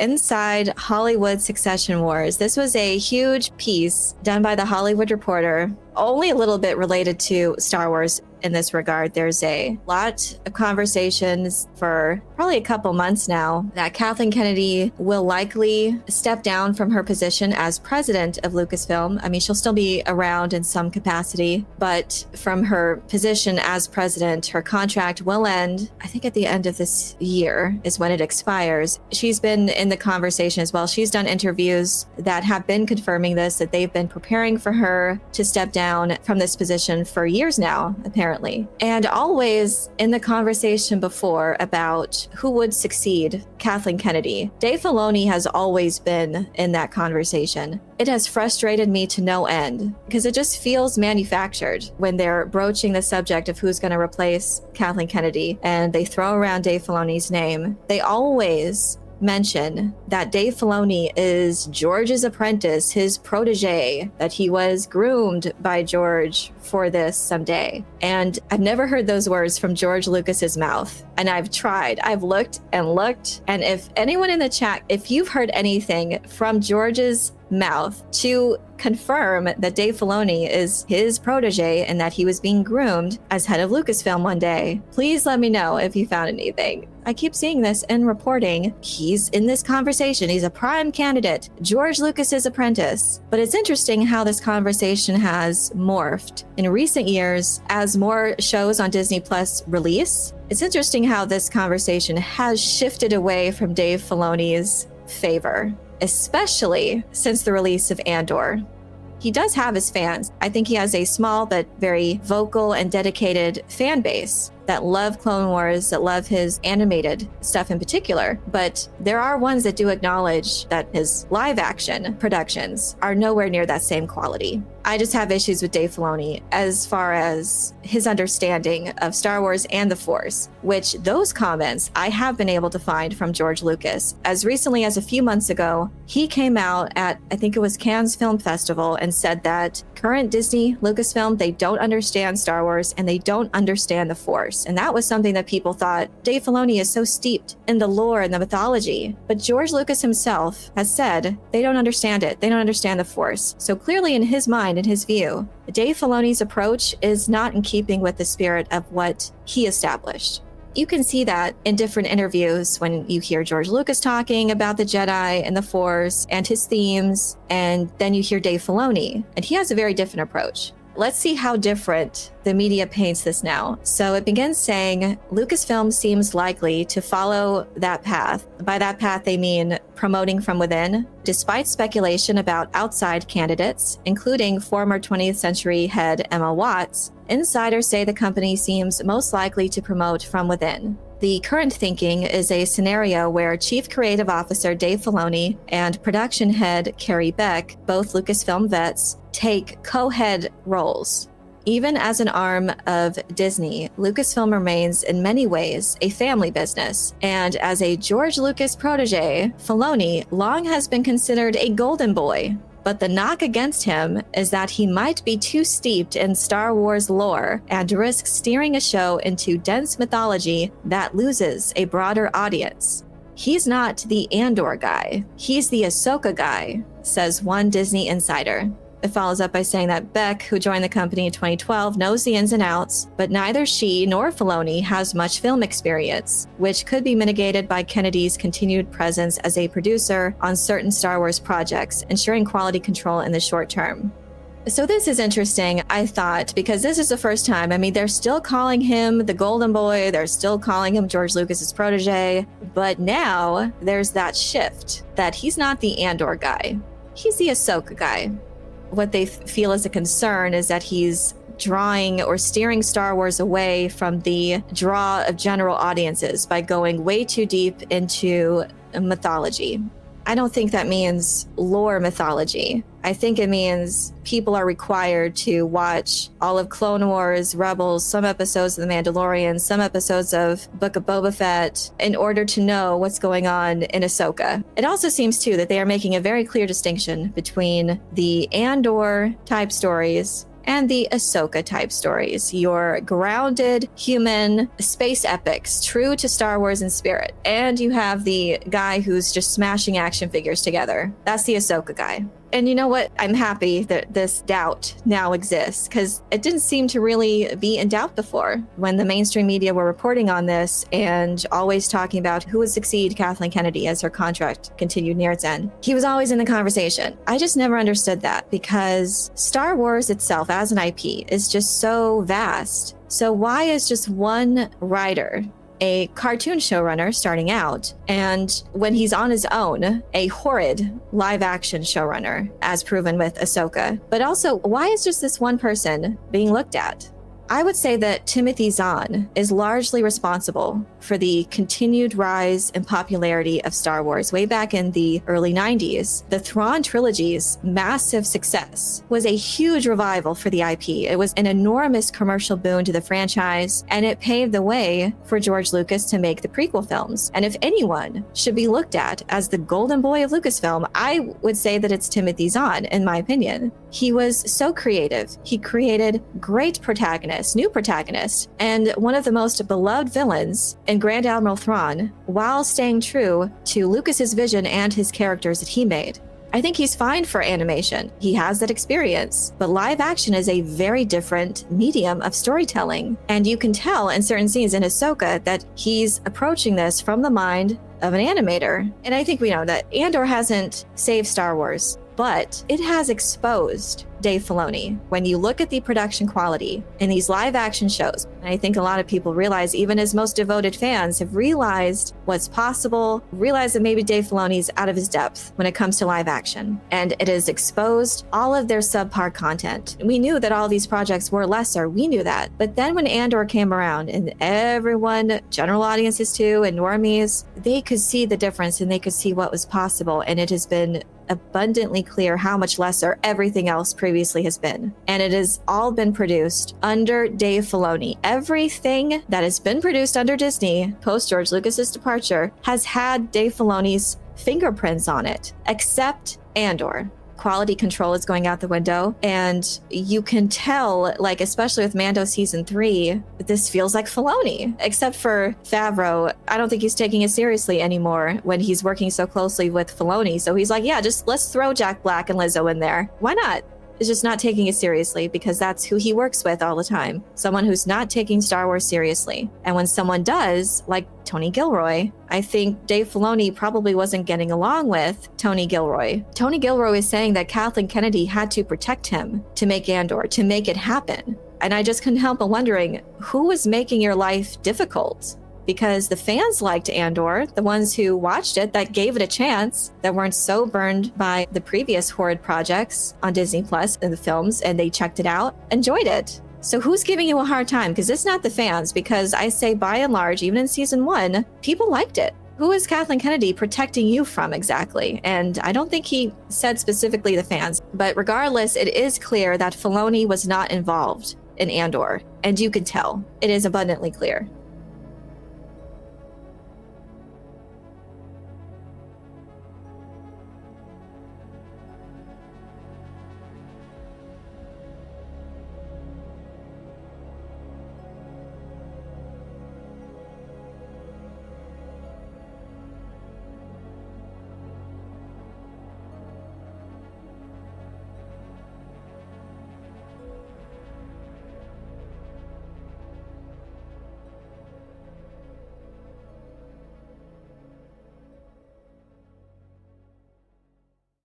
Inside Hollywood Succession Wars. This was a huge piece done by The Hollywood Reporter, only a little bit related to Star Wars in this regard. There's a lot of conversations for probably a couple months now that Kathleen Kennedy will likely step down from her position as president of Lucasfilm. I mean, she'll still be around in some capacity, but from her position as president, her contract will end, I think at the end of this year is when it expires. She's been in the conversation as well. She's done interviews that have been confirming this, that they've been preparing for her to step down from this position for years now, apparently. And always in the conversation before about who would succeed Kathleen Kennedy, Dave Filoni has always been in that conversation. It has frustrated me to no end because it just feels manufactured when they're broaching the subject of who's going to replace Kathleen Kennedy and they throw around Dave Filoni's name. They always mention that Dave Filoni is George's apprentice, his protege, that he was groomed by George for this someday. And I've never heard those words from George Lucas's mouth. And I've tried. I've looked. And if anyone in the chat, if you've heard anything from George's mouth to confirm that Dave Filoni is his protege and that he was being groomed as head of Lucasfilm one day, please let me know if you found anything. I keep seeing this in reporting. He's in this conversation. He's a prime candidate, George Lucas's apprentice. But it's interesting how this conversation has morphed in recent years as more shows on Disney Plus release. It's interesting how this conversation has shifted away from Dave Filoni's favor, especially since the release of Andor. He does have his fans. I think he has a small but very vocal and dedicated fan base that love Clone Wars, that love his animated stuff in particular. But there are ones that do acknowledge that his live action productions are nowhere near that same quality. I just have issues with Dave Filoni as far as his understanding of Star Wars and the Force, which those comments I have been able to find from George Lucas. As recently as a few months ago, he came out at, I think it was Cannes Film Festival, and said that current Disney Lucasfilm, they don't understand Star Wars and they don't understand the Force. And that was something that people thought, Dave Filoni is so steeped in the lore and the mythology. But George Lucas himself has said they don't understand it. They don't understand the Force. So clearly in his mind, in his view, Dave Filoni's approach is not in keeping with the spirit of what he established. You can see that in different interviews when you hear George Lucas talking about the Jedi and the Force and his themes, and then you hear Dave Filoni, and he has a very different approach. Let's see how different the media paints this now. So it begins saying, Lucasfilm seems likely to follow that path. By that path, they mean promoting from within. Despite speculation about outside candidates, including former 20th Century head Emma Watts, insiders say the company seems most likely to promote from within. The current thinking is a scenario where Chief Creative Officer Dave Filoni and production head Carrie Beck, both Lucasfilm vets, take co-head roles. Even as an arm of Disney, Lucasfilm remains in many ways a family business. And as a George Lucas protege, Filoni long has been considered a golden boy. But the knock against him is that he might be too steeped in Star Wars lore and risk steering a show into dense mythology that loses a broader audience. He's not the Andor guy. He's the Ahsoka guy, says one Disney insider. It follows up by saying that Beck, who joined the company in 2012, knows the ins and outs, but neither she nor Filoni has much film experience, which could be mitigated by Kennedy's continued presence as a producer on certain Star Wars projects, ensuring quality control in the short term. So this is interesting, I thought, because this is the first time. I mean, they're still calling him the Golden Boy. They're still calling him George Lucas's protege. But now there's that shift that he's not the Andor guy. He's the Ahsoka guy. What they feel is a concern is that he's drawing or steering Star Wars away from the draw of general audiences by going way too deep into mythology. I don't think that means lore mythology. I think it means people are required to watch all of Clone Wars, Rebels, some episodes of The Mandalorian, some episodes of Book of Boba Fett in order to know what's going on in Ahsoka. It also seems, too, that they are making a very clear distinction between the Andor type stories and the Ahsoka type stories, your grounded human space epics, true to Star Wars in spirit. And you have the guy who's just smashing action figures together. That's the Ahsoka guy. And you know what? I'm happy that this doubt now exists, because it didn't seem to really be in doubt before when the mainstream media were reporting on this and always talking about who would succeed Kathleen Kennedy as her contract continued near its end. He was always in the conversation. I just never understood that, because Star Wars itself as an IP is just so vast. So why is just one writer a cartoon showrunner starting out, and when he's on his own, a horrid live-action showrunner, as proven with Ahsoka? But also, why is just this one person being looked at? I would say that Timothy Zahn is largely responsible for the continued rise in popularity of Star Wars. Way back in the early 90s, the Thrawn trilogy's massive success was a huge revival for the IP. It was an enormous commercial boon to the franchise, and it paved the way for George Lucas to make the prequel films. And if anyone should be looked at as the golden boy of Lucasfilm, I would say that it's Timothy Zahn, in my opinion. He was so creative. He created great protagonists, new protagonists, and one of the most beloved villains in Grand Admiral Thrawn, while staying true to Lucas's vision and his characters that he made. I think he's fine for animation. He has that experience, but live action is a very different medium of storytelling. And you can tell in certain scenes in Ahsoka that he's approaching this from the mind of an animator. And I think we know that Andor hasn't saved Star Wars, but it has exposed Dave Filoni. When you look at the production quality in these live action shows, and I think a lot of people realize, even his most devoted fans have realized what's possible, realize that maybe Dave Filoni's out of his depth when it comes to live action. And it has exposed all of their subpar content. We knew that all these projects were lesser, we knew that. But then when Andor came around, and everyone, general audiences too, and normies, they could see the difference and they could see what was possible. And it has been abundantly clear how much lesser everything else previously has been. And it has all been produced under Dave Filoni. Everything that has been produced under Disney post George Lucas's departure has had Dave Filoni's fingerprints on it, except Andor. Quality control is going out the window, and you can tell, like, especially with Mando season 3, this feels like Filoni. Except for Favreau, I don't think he's taking it seriously anymore when he's working so closely with Filoni. So he's like, yeah, just let's throw Jack Black and Lizzo in there. Why not? It's just not taking it seriously, because that's who he works with all the time. Someone who's not taking Star Wars seriously. And when someone does, like Tony Gilroy, I think Dave Filoni probably wasn't getting along with Tony Gilroy. Tony Gilroy is saying that Kathleen Kennedy had to protect him to make Andor, to make it happen. And I just couldn't help but wondering, who was making your life difficult? Because the fans liked Andor, the ones who watched it, that gave it a chance, that weren't so burned by the previous horrid projects on Disney Plus and the films, and they checked it out, enjoyed it. So who's giving you a hard time? Because it's not the fans, because I say by and large, even in season 1, people liked it. Who is Kathleen Kennedy protecting you from exactly? And I don't think he said specifically the fans, but regardless, it is clear that Filoni was not involved in Andor, and you can tell. It is abundantly clear.